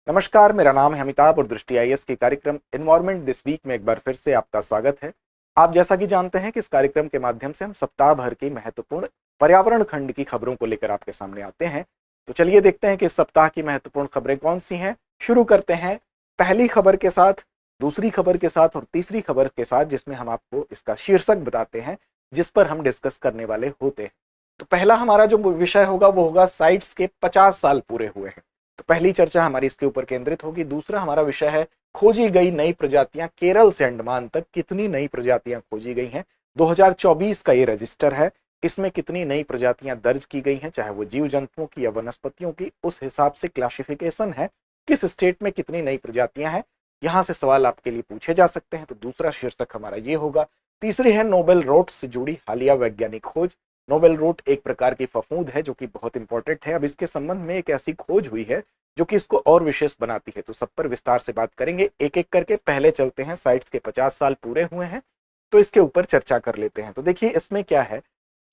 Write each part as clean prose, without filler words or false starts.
नमस्कार, मेरा नाम है अमिताभ और दृष्टि आईएएस के कार्यक्रम एनवायरमेंट दिस वीक में एक बार फिर से आपका स्वागत है। आप जैसा कि जानते हैं कि इस कार्यक्रम के माध्यम से हम सप्ताह भर की महत्वपूर्ण पर्यावरण खंड की खबरों को लेकर आपके सामने आते हैं। तो चलिए देखते हैं कि इस सप्ताह की महत्वपूर्ण खबरें कौन सी हैं। शुरू करते हैं पहली खबर के साथ, दूसरी खबर के साथ और तीसरी खबर के साथ, जिसमें हम आपको इसका शीर्षक बताते हैं जिस पर हम डिस्कस करने वाले होते हैं। तो पहला हमारा जो विषय होगा वो होगा साइट्स के 50 साल पूरे हुए हैं। तो पहली चर्चा हमारी इसके ऊपर केंद्रित होगी। दूसरा हमारा विषय है खोजी गई नई प्रजातियां, केरल से अंडमान तक कितनी नई प्रजातियां खोजी गई हैं। 2024 का ये रजिस्टर है, इसमें कितनी नई प्रजातियां दर्ज की गई हैं, चाहे वो जीव जंतुओं की या वनस्पतियों की, उस हिसाब से क्लासिफिकेशन है किस स्टेट में कितनी नई प्रजातियां हैं। यहां से सवाल आपके लिए पूछे जा सकते हैं। तो दूसरा शीर्षक हमारा ये होगा। तीसरी है नोबेल रोट से जुड़ी हालिया वैज्ञानिक खोज। नोबेल रोट एक प्रकार की फफूंद है जो कि बहुत इंपॉर्टेंट है। अब इसके संबंध में एक ऐसी खोज हुई है जो कि इसको और विशेष बनाती है। तो सब पर विस्तार से बात करेंगे एक एक करके। पहले चलते हैं, साइट्स के 50 साल पूरे हुए हैं तो इसके ऊपर चर्चा कर लेते हैं। तो देखिए इसमें क्या है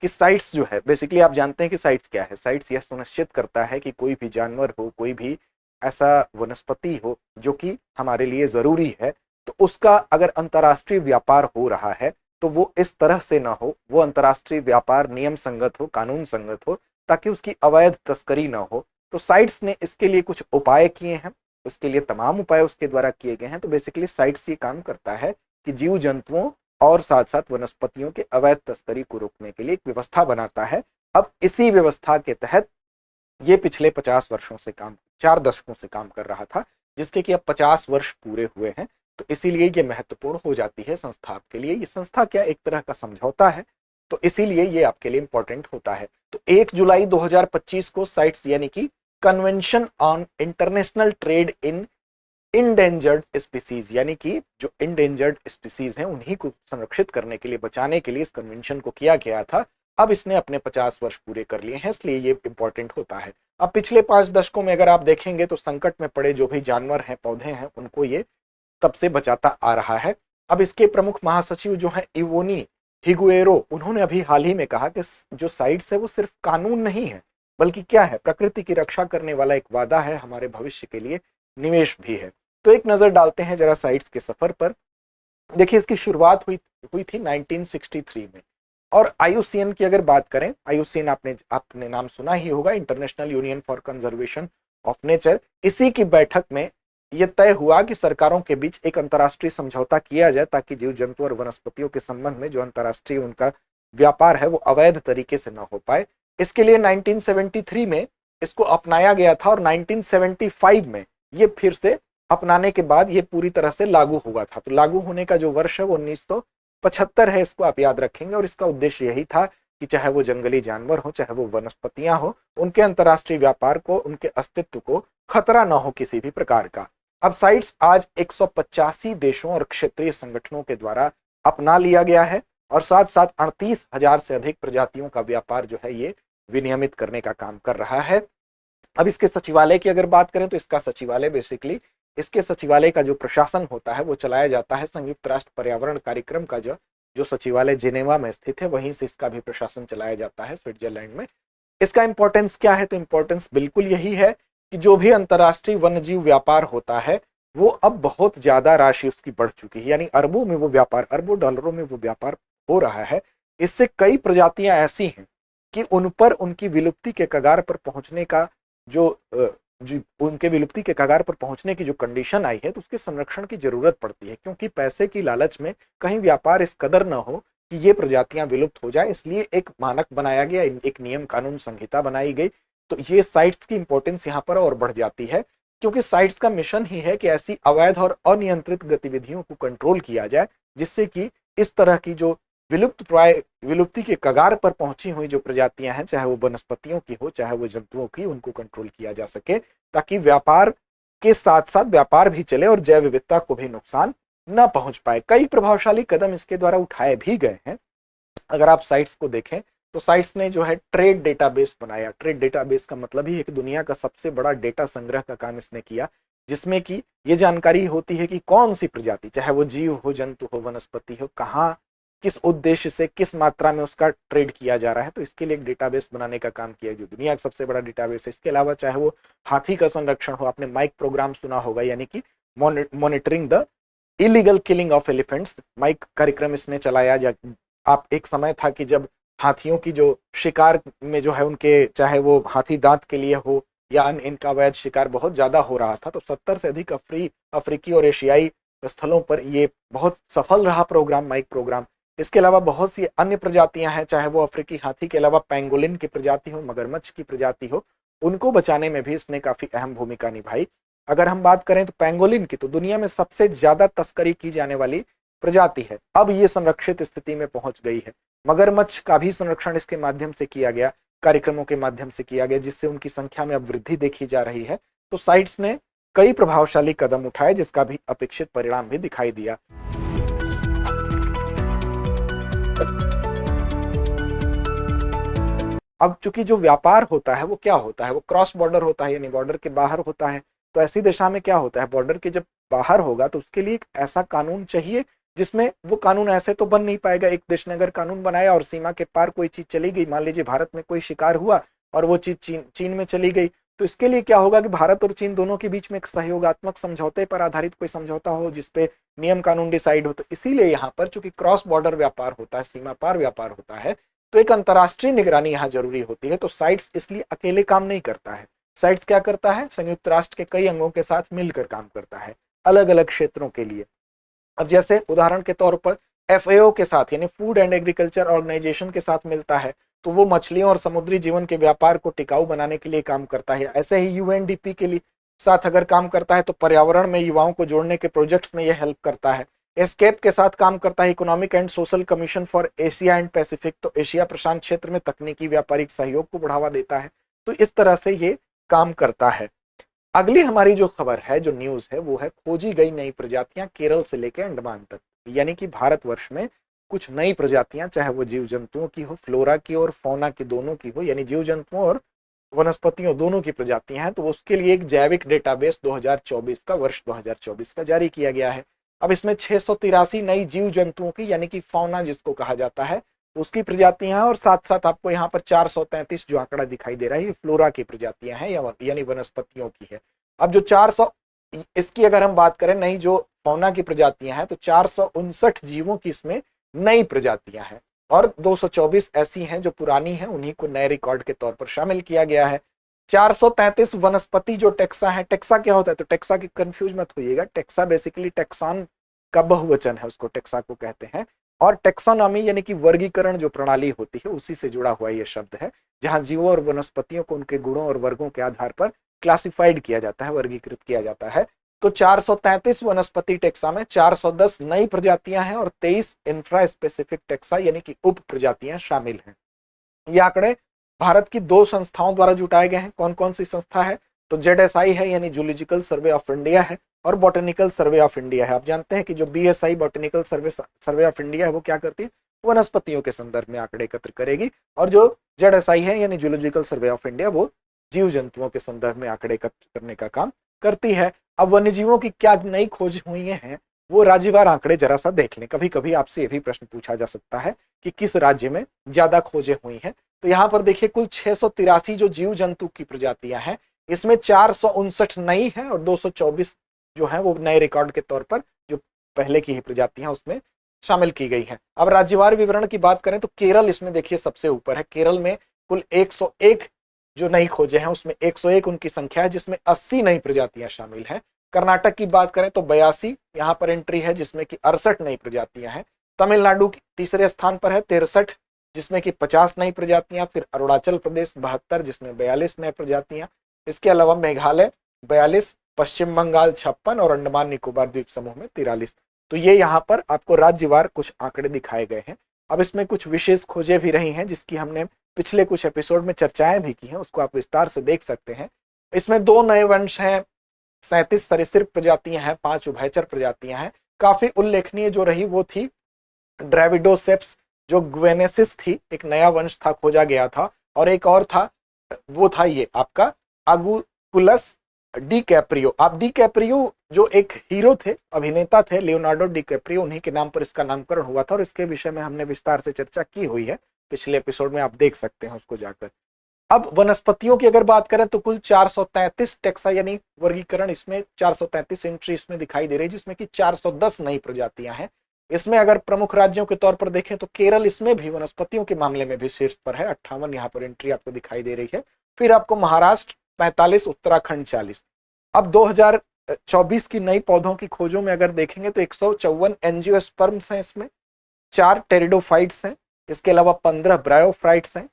कि साइट्स जो है, बेसिकली आप जानते हैं कि साइट्स क्या है। साइट्स यह सुनिश्चित करता है कि कोई भी जानवर हो, कोई भी ऐसा वनस्पति हो जो कि हमारे लिए जरूरी है, तो उसका अगर अंतर्राष्ट्रीय व्यापार हो रहा है तो वो इस तरह से ना हो, वो अंतर्राष्ट्रीय व्यापार नियम संगत हो, कानून संगत हो, ताकि उसकी अवैध तस्करी ना हो। तो साइट्स ने इसके लिए कुछ उपाय किए हैं, उसके लिए तमाम उपाय उसके द्वारा किए गए हैं। तो बेसिकली साइट्स ये काम करता है कि जीव जंतुओं और साथ साथ वनस्पतियों के अवैध तस्करी को रोकने के लिए एक व्यवस्था बनाता है। अब इसी व्यवस्था के तहत ये पिछले 50 वर्षों से काम, 4 दशकों से काम कर रहा था, जिसके कि अब 50 वर्ष पूरे हुए हैं। तो इसीलिए ये महत्वपूर्ण हो जाती है संस्था आपके लिए। ये संस्था क्या, एक तरह का समझौता है, तो इसीलिए ये आपके लिए इंपॉर्टेंट होता है। तो 1 जुलाई 2025 को साइट्स यानी कि convention on international trade in endangered species, यानी कि जो इंडेंजर्ड स्पीसीज हैं उन्हीं को संरक्षित करने के लिए, बचाने के लिए इस कन्वेंशन को किया गया था। अब इसने अपने 50 वर्ष पूरे कर लिए हैं, इसलिए ये इंपॉर्टेंट होता है। अब पिछले 5 दशकों में अगर आप देखेंगे तो संकट में पड़े जो भी जानवर हैं, पौधे हैं, उनको ये तब से बचाता आ रहा है। अब इसके प्रमुख महासचिव जो है इवोनी हिगुएरो, उन्होंने अभी हाल ही में कहा कि जो साइट्स है वो सिर्फ कानून नहीं है, बल्कि क्या है, प्रकृति की रक्षा करने वाला एक वादा है, हमारे भविष्य के लिए निवेश भी है। तो एक नजर डालते हैं जरा साइट्स के सफर पर। देखिए इसकी शुरुआत हुई हुई थी 1963 में। और आईयूसीएन की अगर बात करें, आईयूसीएन आपने नाम सुना ही होगा, international union for conservation of nature. इसी की बैठक में यह तय हुआ कि सरकारों के बीच एक अंतर्राष्ट्रीय समझौता किया जाए ताकि जीव जंतु और वनस्पतियों के संबंध में जो अंतर्राष्ट्रीय उनका व्यापार है वो अवैध तरीके से न हो पाए। इसके लिए 1973 में इसको अपनाया गया था और 1975 में ये फिर से अपनाने के बाद ये पूरी तरह से लागू हुआ था। तो लागू होने का जो वर्ष है वो 1975 है, इसको आप याद रखेंगे। और इसका उद्देश्य यही था कि चाहे वो जंगली जानवर हो, चाहे वो वनस्पतियां हो, उनके अंतर्राष्ट्रीय व्यापार को, उनके अस्तित्व को खतरा ना हो किसी भी प्रकार का। अब साइट्स आज 185 देशों और क्षेत्रीय संगठनों के द्वारा अपना लिया गया है और साथ साथ 38,000 से अधिक प्रजातियों का व्यापार जो है ये विनियमित करने का काम कर रहा है। अब इसके सचिवालय की अगर बात करें तो इसका सचिवालय बेसिकली, इसके सचिवालय का जो प्रशासन होता है वो चलाया जाता है संयुक्त राष्ट्र पर्यावरण कार्यक्रम का जो सचिवालय जिनेवा में स्थित है, वहीं से इसका भी प्रशासन चलाया जाता है, स्विट्जरलैंड में। इसका इंपॉर्टेंस क्या है, तो इंपॉर्टेंस बिल्कुल यही है कि जो भी अंतर्राष्ट्रीय वन्यजीव व्यापार होता है वो अब बहुत ज्यादा राशि उसकी बढ़ चुकी है, यानी अरबों में वो व्यापार, अरबों डॉलरों में वो व्यापार हो रहा है। इससे कई प्रजातियां ऐसी हैं कि उन पर उनकी विलुप्ति के कगार पर पहुंचने का जो उनके विलुप्ति के कगार पर पहुंचने की जो कंडीशन आई है, तो उसके संरक्षण की जरूरत पड़ती है, क्योंकि पैसे की लालच में कहीं व्यापार इस कदर न हो कि ये प्रजातियां विलुप्त हो जाए। इसलिए एक मानक बनाया गया, एक नियम कानून संहिता बनाई गई। तो ये साइट्स की इंपॉर्टेंस यहाँ पर और बढ़ जाती है, क्योंकि साइट्स का मिशन ही है कि ऐसी अवैध और अनियंत्रित गतिविधियों को कंट्रोल किया जाए, जिससे कि इस तरह की जो विलुप्त प्राय, विलुप्ति के कगार पर पहुंची हुई जो प्रजातियां हैं, चाहे वो वनस्पतियों की हो चाहे वो जंतुओं की, उनको कंट्रोल किया जा सके, ताकि व्यापार के साथ साथ व्यापार भी चले और जैव विविधता को भी नुकसान न पहुंच पाए। कई प्रभावशाली कदम इसके द्वारा उठाए भी गए हैं। अगर आप साइट्स को देखें तो साइट्स ने जो है ट्रेड डेटाबेस बनाया। ट्रेड डेटाबेस का मतलब ही है कि दुनिया का सबसे बड़ा डेटा संग्रह का काम इसने किया, जिसमें कि ये जानकारी होती है कि कौन सी प्रजाति, चाहे वो जीव हो, जंतु हो, वनस्पति हो, कहाँ किस उद्देश्य से, किस मात्रा में उसका ट्रेड किया जा रहा है। तो इसके लिए एक डेटाबेस बनाने का काम किया, जो दुनिया का सबसे बड़ा डेटाबेस है। इसके अलावा चाहे वो हाथी का संरक्षण हो, आपने माइक प्रोग्राम सुना होगा, यानी कि monitoring the illegal killing of elephants, MIKE कार्यक्रम इसने चलाया। आप एक समय था कि जब हाथियों की जो शिकार में जो है उनके, चाहे वो हाथी दांत के लिए हो या अन्य इनका अवैध शिकार बहुत ज्यादा हो रहा था, तो 70 से अधिक अफ्रीकी और एशियाई स्थलों पर ये बहुत सफल रहा प्रोग्राम, माइक प्रोग्राम। इसके अलावा बहुत सी अन्य प्रजातियां हैं, चाहे वो अफ्रीकी हाथी के अलावा पेंगोलिन की प्रजाति हो, मगरमच्छ की प्रजाति हो, उनको बचाने में भी इसने काफी अहम भूमिका निभाई। अगर हम बात करें तो पेंगोलिन की, तो दुनिया में सबसे ज्यादा तस्करी की जाने वाली प्रजाति है, अब ये संरक्षित स्थिति में पहुंच गई है। मगरमच्छ का भी संरक्षण इसके माध्यम से किया गया, कार्यक्रमों के माध्यम से किया गया, जिससे उनकी संख्या में अब वृद्धि देखी जा रही है। तो साइट्स ने कई प्रभावशाली कदम उठाए, जिसका भी अपेक्षित परिणाम भी दिखाई दिया। अब चूंकि जो व्यापार होता है वो क्या होता है, वो क्रॉस बॉर्डर होता है, यानी बॉर्डर के बाहर होता है। तो ऐसी दिशा में क्या होता है, बॉर्डर के जब बाहर होगा तो उसके लिए एक ऐसा कानून चाहिए जिसमें, वो कानून ऐसे तो बन नहीं पाएगा। एक देश ने अगर कानून बनाया और सीमा के पार कोई चीज चली गई, मान लीजिए भारत में कोई शिकार हुआ और वो चीज चीन में चली गई, तो इसके लिए क्या होगा कि भारत और चीन दोनों के बीच में एक सहयोगात्मक समझौते पर आधारित कोई समझौता हो, जिसपे नियम कानून डिसाइड हो। तो इसीलिए यहाँ पर चूंकि क्रॉस बॉर्डर व्यापार होता है, सीमा पार व्यापार होता है, तो एक अंतर्राष्ट्रीय निगरानी यहाँ जरूरी होती है। तो साइट्स इसलिए अकेले काम नहीं करता है, साइट्स क्या करता है, संयुक्त राष्ट्र के कई अंगों के साथ मिलकर काम करता है अलग अलग क्षेत्रों के लिए। अब जैसे उदाहरण के तौर पर FAO के साथ, यानी फूड एंड एग्रीकल्चर ऑर्गेनाइजेशन के साथ मिलता है, तो वो मछलियों और समुद्री जीवन के व्यापार को टिकाऊ बनाने के लिए काम करता है। ऐसे ही UNDP के लिए साथ अगर काम करता है तो पर्यावरण में युवाओं को जोड़ने के प्रोजेक्ट्स में यह हेल्प करता है। एस्केप के साथ काम करता है, economic and social commission for Asia and Pacific, तो एशिया प्रशांत क्षेत्र में तकनीकी व्यापारिक सहयोग को बढ़ावा देता है। तो इस तरह से ये काम करता है। अगली हमारी जो खबर है, जो न्यूज है, वो है खोजी गई नई प्रजातियां केरल से लेकर अंडमान तक, यानी कि भारतवर्ष में कुछ नई प्रजातियां, चाहे वो जीव जंतुओं की हो, फ्लोरा की और फौना की दोनों की हो, यानी जीव जंतुओं और वनस्पतियों दोनों की प्रजातियां हैं, तो उसके लिए एक जैविक डेटाबेस 2024 का, वर्ष 2024 का जारी किया गया है। अब इसमें 683 नई जीव जंतुओं की, यानी कि फौना जिसको कहा जाता है, उसकी प्रजातियां हैं, और साथ साथ आपको यहाँ पर 433 जो आंकड़ा दिखाई दे रहा है, ये फ्लोरा की प्रजातियां हैं, यानी वनस्पतियों की है। अब जो 400, इसकी अगर हम बात करें नई जो फौना की प्रजातियां हैं, तो 459 जीवों की इसमें नई प्रजातियां हैं, और 224 ऐसी हैं जो पुरानी हैं, उन्हीं को नए रिकॉर्ड के तौर पर शामिल किया गया है। 433 वनस्पति जो टेक्सा है, टेक्सा क्या होता है, तो टेक्सा की कंफ्यूज मत होइएगा, टेक्सा बेसिकली टेक्सान का बहुवचन है, उसको टेक्सा को कहते हैं। और टेक्सोनॉमी यानी कि वर्गीकरण जो प्रणाली होती है, उसी से जुड़ा हुआ यह शब्द है, जहां जीवों और वनस्पतियों को उनके गुणों और वर्गों के आधार पर क्लासिफाइड किया जाता है, वर्गीकृत किया जाता है। तो 433 वनस्पति टेक्सा में 410 नई प्रजातियां हैं और 23 इंफ्रा स्पेसिफिक टेक्सा यानी कि उप प्रजातियां शामिल हैं। ये आंकड़े भारत की 2 संस्थाओं द्वारा जुटाए गए हैं। कौन कौन सी संस्था है, तो ZSI है, यानी जूलॉजिकल सर्वे ऑफ इंडिया है, और बॉटनिकल सर्वे ऑफ इंडिया है। आप जानते हैं कि जो BSI botanical survey of India है, वो क्या करती है, वनस्पतियों के संदर्भ में आंकड़े एकत्र करेगी, और जो ZSI है यानी जूलॉजिकल सर्वे ऑफ इंडिया, वो जीव जंतुओं के संदर्भ में आंकड़े एकत्र करने का काम करती है। अब वन्यजीवों की क्या नई खोज हुई हैं, वो राज्यवार आंकड़े जरा सा देख लें। कभी कभी आपसे ये भी प्रश्न पूछा जा सकता है कि किस राज्य में ज्यादा खोजें हुई हैं। तो यहाँ पर देखिए कुल 683 जो जीव जंतु की प्रजातियां हैं, इसमें 459 नई है और 224 जो है वो नए रिकॉर्ड के तौर पर जो पहले की ही प्रजातियां उसमें शामिल की गई हैं। अब राज्यवार विवरण की बात करें तो केरल इसमें देखिए सबसे ऊपर है। केरल में कुल 101 जो नई खोजें हैं, उसमें 101 उनकी संख्या है, जिसमें 80 नई प्रजातियां शामिल हैं। कर्नाटक की बात करें तो 82 यहाँ पर एंट्री है, जिसमें कि 68 नई प्रजातियां हैं। तमिलनाडु की तीसरे स्थान पर है 63, जिसमें कि 50 नई प्रजातियां। फिर अरुणाचल प्रदेश 72, जिसमें 42 नई प्रजातियां। इसके अलावा मेघालय 42, पश्चिम बंगाल 56 और अंडमान निकोबार द्वीप समूह में 43। तो ये यहाँ पर आपको राज्यवार कुछ आंकड़े दिखाए गए हैं। अब इसमें कुछ विशेष खोजें भी रही हैं, जिसकी हमने पिछले कुछ एपिसोड में चर्चाएं भी की हैं, उसको आप विस्तार से देख सकते हैं। इसमें 2 नए वंश हैं, 37 सरीसृप प्रजातियां हैं, 5 उभयचर प्रजातियां हैं। काफी उल्लेखनीय जो रही वो थी ड्रेविडोसेप्स, जो ग्वेनेसिस थी, एक नया वंश था, खोजा गया था। और एक और था, वो था ये आपका आगुकुलस डी कैप्रियो। आप डी कैप्रियो जो एक हीरो थे, अभिनेता थे, लियोनार्डो डिकैप्रियो, उन्हीं के नाम पर इसका नामकरण हुआ था और इसके विषय में हमने विस्तार से चर्चा की हुई है पिछले एपिसोड में, आप देख सकते हैं उसको जाकर। अब वनस्पतियों की अगर बात करें तो कुल 433 टेक्सा यानी वर्गीकरण इसमें 433 एंट्री इसमें दिखाई दे रही है, जिसमें कि 410 नई प्रजातियां हैं। इसमें अगर प्रमुख राज्यों के तौर पर देखें तो केरल इसमें भी वनस्पतियों के मामले में भी शीर्ष पर है, 58 यहाँ पर एंट्री आपको दिखाई दे रही है। फिर आपको महाराष्ट्र 45, उत्तराखंड 40। अब 2024 की नई पौधों की खोजों में अगर देखेंगे तो 154 एंजियोस्पर्म्स हैं, इसमें 4 टेरिडोफाइट्स हैं, इसके अलावा 15 ब्रायोफाइट्स हैं,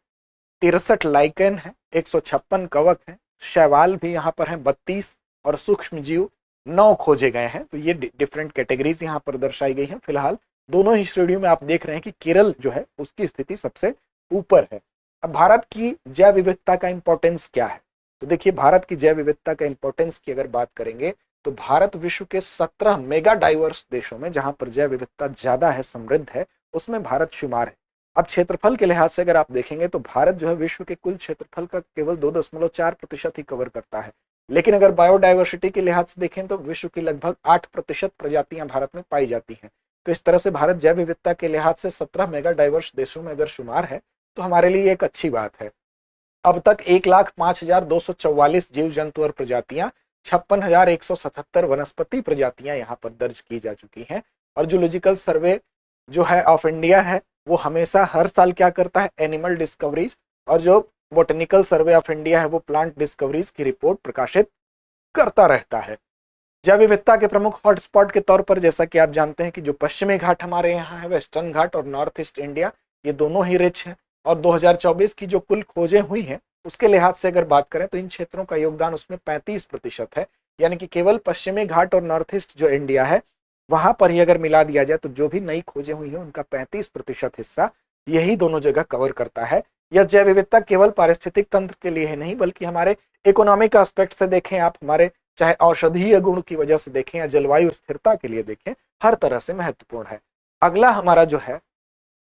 63 लाइकेन है, 156 कवक हैं, शैवाल भी यहाँ पर हैं 32 और सूक्ष्म जीव 9 खोजे गए हैं। तो ये डिफरेंट कैटेगरीज यहाँ पर दर्शाई गई हैं। फिलहाल दोनों ही श्रेणियों में आप देख रहे हैं कि केरल जो है उसकी स्थिति सबसे ऊपर है। अब भारत की जैव विविधता का इंपॉर्टेंस क्या है, तो देखिए भारत की जैव विविधता का इंपॉर्टेंस की अगर बात करेंगे तो भारत विश्व के 17 मेगा डाइवर्स देशों में जहां पर जैव विविधता ज्यादा है, समृद्ध है, उसमें भारत शुमार है। अब क्षेत्रफल के लिहाज से अगर आप देखेंगे तो भारत जो है विश्व के कुल क्षेत्रफल का केवल 2.4% ही कवर करता है, लेकिन अगर बायोडाइवर्सिटी के लिहाज से देखें तो विश्व की लगभग 8% प्रजातियां भारत में पाई जाती हैं। तो इस तरह से भारत जैव विविधता के लिहाज से 17 मेगा डाइवर्स देशों में अगर शुमार है तो हमारे लिए एक अच्छी बात है। अब तक 1,05,244 जीव जंतु और प्रजातियां, 56,177 वनस्पति प्रजातियां यहाँ पर दर्ज की जा चुकी हैं। और जूलॉजिकल सर्वे जो है ऑफ इंडिया है वो हमेशा हर साल क्या करता है, एनिमल डिस्कवरीज, और जो बोटेनिकल सर्वे ऑफ इंडिया है वो प्लांट डिस्कवरीज की रिपोर्ट प्रकाशित करता रहता है। जैव विविधता के प्रमुख हॉटस्पॉट के तौर पर जैसा कि आप जानते हैं कि जो पश्चिमी घाट हमारे यहाँ है, वेस्टर्न घाट और नॉर्थ ईस्ट इंडिया, ये दोनों ही रिच हैं। और 2024 की जो कुल खोजें हुई हैं उसके लिहाज से अगर बात करें तो इन क्षेत्रों का योगदान उसमें 35% है, यानी कि केवल पश्चिमी घाट और नॉर्थ ईस्ट जो इंडिया है वहां पर ही अगर मिला दिया जाए तो जो भी नई खोजें हुई हैं उनका 35% हिस्सा यही दोनों जगह कवर करता है। यह जैव विविधता केवल पारिस्थितिक तंत्र के लिए है नहीं, बल्कि हमारे इकोनॉमिक एस्पेक्ट से देखें आप, हमारे चाहे औषधीय गुण की वजह से देखें या जलवायु स्थिरता के लिए देखें, हर तरह से महत्वपूर्ण है। अगला हमारा जो है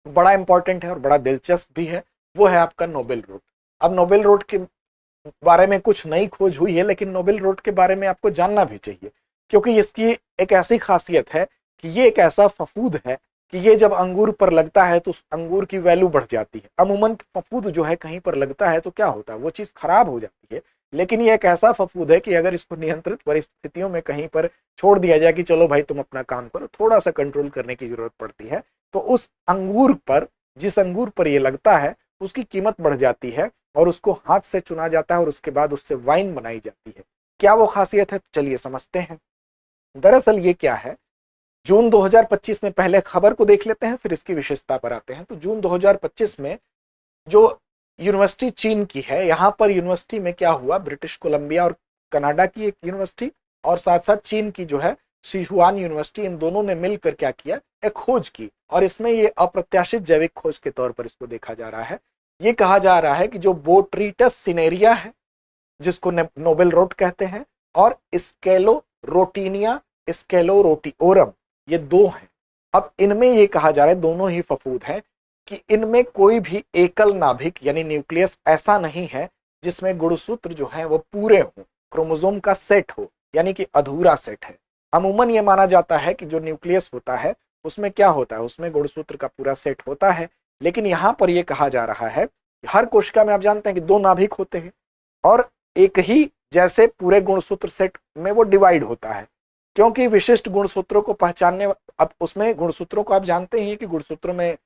बड़ा इंपॉर्टेंट है और बड़ा दिलचस्प भी है, वो है आपका नोबेल रोड। अब नोबेल रोड के बारे में कुछ नई खोज हुई है, लेकिन नोबेल रोड के बारे में आपको जानना भी चाहिए, क्योंकि इसकी एक ऐसी खासियत है कि ये एक ऐसा फफूद है कि ये जब अंगूर पर लगता है तो उस अंगूर की वैल्यू बढ़ जाती है। अमूमन फफूद जो है कहीं पर लगता है तो क्या होता है, वो चीज खराब हो जाती है, लेकिन ये एक ऐसा फफूद है कि अगर इसको नियंत्रित परिस्थितियों में कहीं पर छोड़ दिया जाए कि चलो भाई तुम अपना काम करो, थोड़ा सा कंट्रोल करने की जरूरत पड़ती है, तो उस अंगूर पर, जिस अंगूर पर ये लगता है, उसकी कीमत बढ़ जाती है और उसको हाथ से चुना जाता है और उसके बाद उससे वाइन बनाई जाती है। क्या वो खासियत है, चलिए समझते हैं। दरअसल ये क्या है, जून 2025 में, पहले खबर को देख लेते हैं फिर इसकी विशेषता पर आते हैं। तो जून 2025 में जो यूनिवर्सिटी चीन की है, यहाँ पर यूनिवर्सिटी में क्या हुआ, ब्रिटिश कोलंबिया और कनाडा की एक यूनिवर्सिटी और साथ साथ चीन की जो है सिहुआन यूनिवर्सिटी, इन दोनों ने मिलकर क्या किया, एक खोज की। और इसमें ये अप्रत्याशित जैविक खोज के तौर पर इसको देखा जा रहा है। ये कहा जा रहा है कि जो बोट्रिटस सिनेरिया है, जिसको नोबेल रोड कहते हैं, और स्केलोरोटीनिया स्केलोरोटिओरम, ये दो हैं। अब इनमें ये कहा जा रहा है, दोनों ही फफूद हैं, कि इनमें कोई भी एकल नाभिक यानी न्यूक्लियस ऐसा नहीं है जिसमें गुणसूत्र जो है वो पूरे हो, क्रोमोसोम का सेट हो, यानी कि अधूरा सेट है। अमूमन ये माना जाता है कि जो न्यूक्लियस होता है उसमें क्या होता है, उसमें गुणसूत्र का पूरा सेट होता है, लेकिन यहाँ पर यह कहा जा रहा है हर कोशिका में आप जानते हैं कि 2 नाभिक होते हैं और एक ही जैसे पूरे गुणसूत्र सेट में वो डिवाइड होता है, क्योंकि विशिष्ट गुणसूत्रों को पहचानने, अब उसमें गुणसूत्रों को आप जानते ही कि गुणसूत्रों में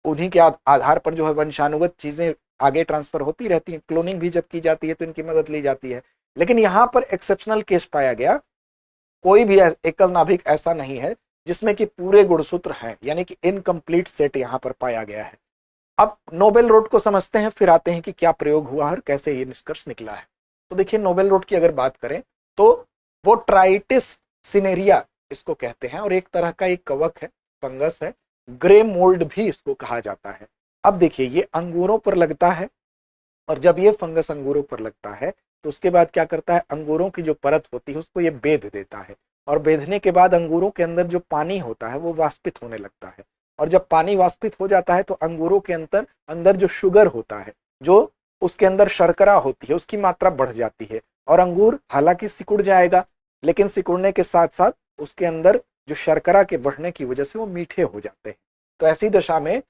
उन्हीं के आधार पर जो है वंशानुगत चीजें आगे ट्रांसफर होती रहती हैं, क्लोनिंग भी जब की जाती है तो इनकी मदद ली जाती है। लेकिन यहाँ पर एक्सेप्शनल केस पाया गया, कोई भी एकल नाभिक ऐसा नहीं है जिसमें कि पूरे गुणसूत्र हैं, यानी कि इनकम्प्लीट सेट यहाँ पर पाया गया है। अब नोबेल रोड को समझते हैं, फिर आते हैं कि क्या प्रयोग हुआ और कैसे ये निष्कर्ष निकला है। तो देखिए नोबेल रोड की अगर बात करें तो वो ट्राइटिस सिनेरिया इसको कहते हैं और एक तरह का एक कवक है, फंगस है, ग्रे मोल्ड भी इसको कहा जाता है। अब देखिए ये अंगूरों पर लगता है और जब ये फंगस अंगूरों पर लगता है तो उसके बाद क्या करता है, अंगूरों की जो परत होती है उसको ये बेध देता है और बेधने के बाद अंगूरों के अंदर जो पानी होता है वो वाष्पित होने लगता है और जब पानी वाष्पित हो जाता है तो अंगूरों के अंदर जो शुगर होता है, जो उसके अंदर शर्करा होती है, उसकी मात्रा बढ़ जाती है और अंगूर हालांकि सिकुड़ जाएगा लेकिन सिकुड़ने के साथ साथ उसके अंदर जो शर्करा के बढ़ने की वजह से वो मीठे हो जाते हैं। तो ऐसी दशा में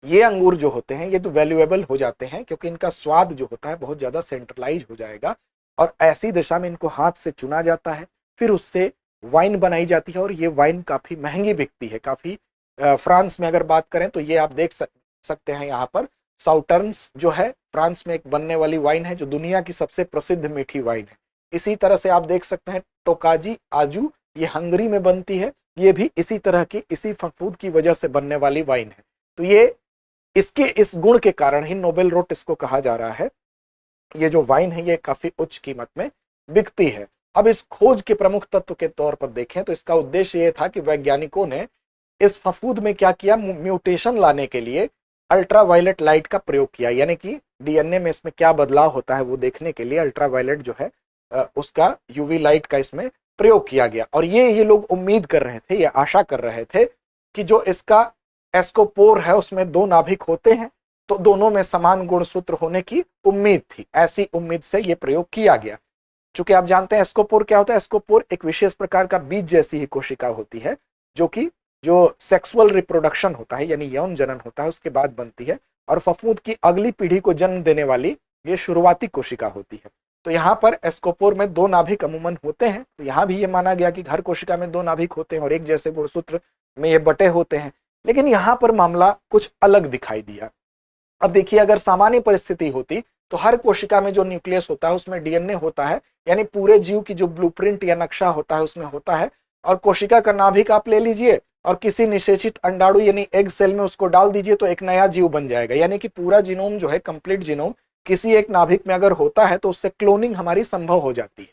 ये अंगूर जो होते हैं ये तो वैल्यूएबल हो जाते हैं, क्योंकि इनका स्वाद जो होता है बहुत ज्यादा सेंट्रलाइज हो जाएगा, और ऐसी दशा में इनको हाथ से चुना जाता है, फिर उससे वाइन बनाई जाती है, और ये वाइन काफी महंगी बिकती है। काफी फ्रांस में अगर बात करें तो ये आप देख सकते हैं यहाँ पर साउटर्न्स जो है फ्रांस में एक बनने वाली वाइन है, जो दुनिया की सबसे प्रसिद्ध मीठी वाइन है। इसी तरह से आप देख सकते हैं टोकाजी आजू, ये हंगरी में बनती है, ये भी इसी तरह की इसी फफूद की वजह से बनने वाली वाइन है। तो ये इसके इस गुण के कारण ही नोबेल रोट इसको कहा जा रहा है। ये जो वाइन है ये काफी उच्च कीमत में बिकती है। अब इस खोज के प्रमुख तत्व के तौर पर देखें तो इसका उद्देश्य ये था कि वैज्ञानिकों ने इस फफूद में क्या किया, म्यूटेशन लाने के लिए अल्ट्रावायलेट लाइट का प्रयोग किया, यानी कि डीएनए में इसमें क्या बदलाव होता है वो देखने के लिए अल्ट्रावायलेट जो है उसका यूवी लाइट का इसमें प्रयोग किया गया। और ये लोग उम्मीद कर रहे थे, ये आशा कर रहे थे कि जो इसका एस्कोपोर है उसमें दो नाभिक होते हैं, तो दोनों में समान गुणसूत्र होने की उम्मीद थी। ऐसी उम्मीद से यह प्रयोग किया गया। चूंकि आप जानते हैं एस्कोपोर क्या होता है, एस्कोपोर एक विशेष प्रकार का बीज जैसी ही कोशिका होती है, जो सेक्सुअल रिप्रोडक्शन होता है यानी यौन जनन होता है उसके बाद बनती है, और फफूंद की अगली पीढ़ी को जन्म देने वाली ये शुरुआती कोशिका होती है। तो यहाँ पर एस्कोपोर में दो नाभिक अमूमन होते हैं। तो यहाँ भी ये माना गया कि हर कोशिका में दो नाभिक होते हैं और एक जैसे गुणसूत्र में ये बटे होते हैं। लेकिन यहाँ पर मामला कुछ अलग दिखाई दिया। अब देखिए, अगर सामान्य परिस्थिति होती तो हर कोशिका में जो न्यूक्लियस होता है उसमें डीएनए होता है, यानी पूरे जीव की जो ब्लूप्रिंट या नक्शा होता है उसमें होता है। और कोशिका का नाभिक आप ले लीजिए और किसी निषेचित अंडाणु यानी एग सेल में उसको डाल दीजिए तो एक नया जीव बन जाएगा। यानी कि पूरा जीनोम जो है, कंप्लीट जीनोम किसी एक नाभिक में अगर होता है तो उससे क्लोनिंग हमारी संभव हो जाती है।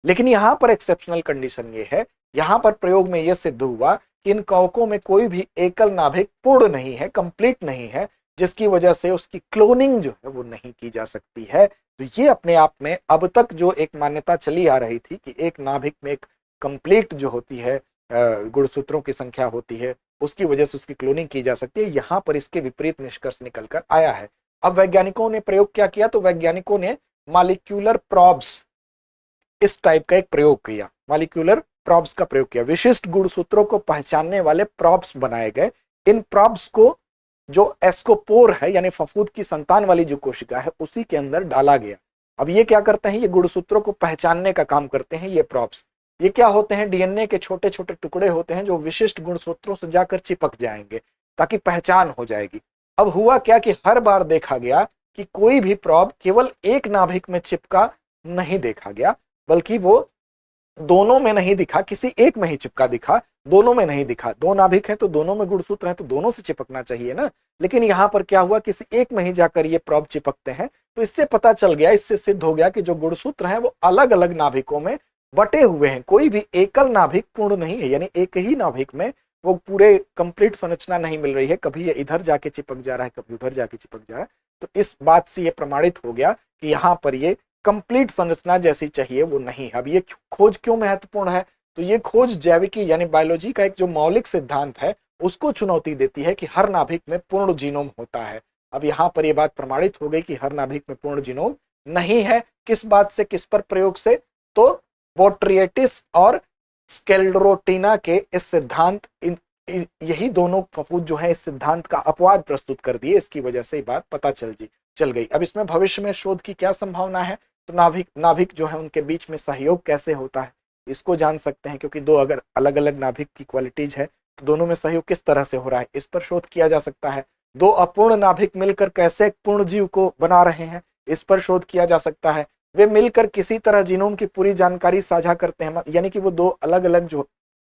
लेकिन यहाँ पर एक्सेप्शनल कंडीशन ये है, यहाँ पर प्रयोग में यह सिद्ध हुआ कि इन कवकों में कोई भी एकल नाभिक पूर्ण नहीं है, कंप्लीट नहीं है, जिसकी वजह से उसकी क्लोनिंग जो है वो नहीं की जा सकती है। तो ये अपने आप में अब तक जो एक मान्यता चली आ रही थी कि एक नाभिक में एक कंप्लीट जो होती है गुणसूत्रों की संख्या होती है, उसकी वजह से उसकी क्लोनिंग की जा सकती है, यहाँ पर इसके विपरीत निष्कर्ष निकलकर आया है। अब वैज्ञानिकों ने प्रयोग क्या किया, तो वैज्ञानिकों ने मॉलिक्यूलर प्रॉब्स इस टाइप का एक प्रयोग किया, मॉलिक्यूलर प्रॉब्स का प्रयोग किया। विशिष्ट गुणसूत्रों को पहचानने वाले प्रॉब्स बनाए गए। इन प्रॉब्स को जो एस्कोपोर है यानी फफूद की संतान वाली जो कोशिका है उसी के अंदर डाला गया। अब ये क्या करते हैं, ये गुणसूत्रों को पहचानने का काम करते हैं। ये प्रॉब्स ये क्या होते हैं, डीएनए के छोटे छोटे टुकड़े होते हैं जो विशिष्ट गुणसूत्रों से जाकर चिपक जाएंगे ताकि पहचान हो जाएगी। अब हुआ क्या कि हर बार देखा गया कि कोई भी प्रॉब केवल एक नाभिक में चिपका नहीं देखा गया, बल्कि वो दोनों में नहीं दिखा, किसी एक में ही चिपका दिखा, दोनों में नहीं दिखा। दो नाभिक है तो दोनों में गुणसूत्र है तो दोनों से चिपकना चाहिए ना। लेकिन यहाँ पर क्या हुआ, किसी एक में ही जाकर ये प्रॉब चिपकते हैं। तो इससे पता चल गया, इससे सिद्ध हो गया कि जो गुणसूत्र हैं वो अलग अलग नाभिकों में बटे हुए हैं, कोई भी एकल नाभिक पूर्ण नहीं है, यानी एक ही नाभिक में वो पूरे कंप्लीट संरचना नहीं मिल रही है। कभी ये इधर जाके चिपक जा रहा है, कभी उधर जाके चिपक जा रहा है। तो इस बात से ये प्रमाणित हो गया कि यहाँ पर ये कंप्लीट संरचना जैसी चाहिए वो नहीं है। अब ये खोज क्यों महत्वपूर्ण है, तो ये खोज जैविकी यानी बायोलॉजी का एक जो मौलिक सिद्धांत है उसको चुनौती देती है कि हर नाभिक में पूर्ण जीनोम होता है। अब यहाँ पर ये बात प्रमाणित हो गई कि हर नाभिक में पूर्ण जीनोम नहीं है। किस बात से, किस पर प्रयोग से, तो बोट्रिएटिस और स्केल्डरोटिना के इस सिद्धांत यही दोनों फफूद जो है इस सिद्धांत का अपवाद प्रस्तुत कर दिए। इसकी वजह से ये बात पता चल गई। अब इसमें भविष्य में शोध की क्या संभावना है, तो नाभिक जो है उनके बीच में सहयोग कैसे होता है इसको जान सकते हैं, क्योंकि दो अगर अलग अलग नाभिक की क्वालिटीज है तो दोनों में सहयोग किस तरह से हो रहा है इस पर शोध किया जा सकता है। दो अपूर्ण नाभिक मिलकर कैसे एक पूर्ण जीव को बना रहे हैं इस पर शोध किया जा सकता है। वे मिलकर किसी तरह जीनोम की पूरी जानकारी साझा करते हैं, यानी कि वो दो अलग अलग जो,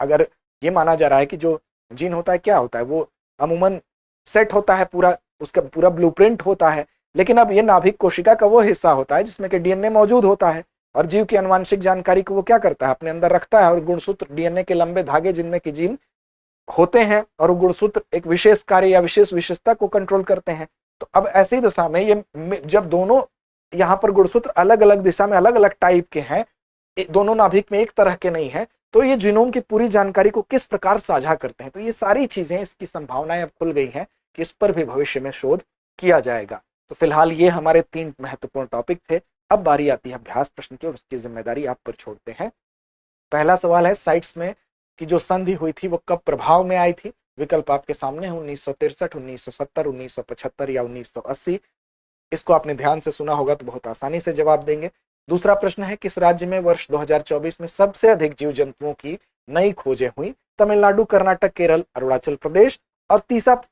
अगर ये माना जा रहा है कि जो जीन होता है क्या होता है, वो अमूमन सेट होता है, पूरा उसका पूरा ब्लूप्रिंट होता है। लेकिन अब ये नाभिक कोशिका का वो हिस्सा होता है जिसमें कि डीएनए मौजूद होता है, और जीव की आनुवंशिक जानकारी को वो क्या करता है, अपने अंदर रखता है। और गुणसूत्र डीएनए के लंबे धागे जिनमें कि जीन होते हैं, और गुणसूत्र एक विशेष कार्य या विशेष विशेषता को कंट्रोल करते हैं। तो अब ऐसी दशा में ये जब दोनों यहाँ पर गुणसूत्र अलग अलग दिशा में अलग अलग टाइप के हैं, दोनों नाभिक में एक तरह के नहीं है, तो ये जीनोम की पूरी जानकारी को किस प्रकार साझा करते हैं। तो ये सारी चीजें, इसकी संभावनाएं अब खुल गई हैं कि इस पर भी भविष्य में शोध किया जाएगा। तो फिलहाल ये हमारे 3 महत्वपूर्ण टॉपिक थे। अब बारी आती है अभ्यास प्रश्न की, और उसकी जिम्मेदारी आप पर छोड़ते हैं। पहला सवाल है साइट्स में की जो संधि हुई थी वो कब प्रभाव में आई थी? विकल्प आपके सामने है 1963, 1970, 1975 या 1980। इसको आपने ध्यान से सुना होगा तो बहुत आसानी से जवाब देंगे। दूसरा प्रश्न है किस राज्य में वर्ष 2024 में सबसे अधिक जीव जंतुओं की नई खोजें हुई? तमिलनाडु, कर्नाटक, केरल, अरुणाचल प्रदेश। और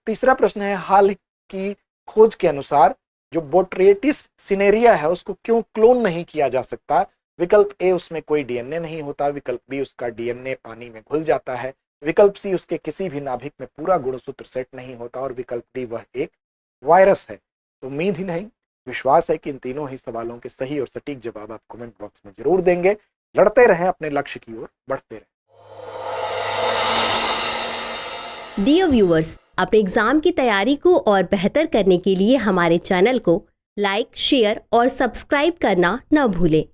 तीसरा प्रश्न है हाल की खोज के अनुसार जो बोट्रेटिस सिनेरिया है उसको क्यों क्लोन नहीं किया जा सकता? विकल्प ए उसमें कोई डीएनए नहीं होता, विकल्प बी उसका डीएनए पानी में घुल जाता है, विकल्प सी उसके किसी भी नाभिक में पूरा गुणसूत्र सेट नहीं होता और विकल्प डी वह एक वायरस है। तो उम्मीद ही नहीं विश्वास है कि इन तीनों ही सवालों के सही और सटीक जवाब आप कमेंट बॉक्स में जरूर देंगे। लड़ते रहें, अपने लक्ष्य की ओर बढ़ते रहें। डियर व्यूअर्स, अपने एग्जाम की तैयारी को और बेहतर करने के लिए हमारे चैनल को लाइक, शेयर और सब्सक्राइब करना न भूलें।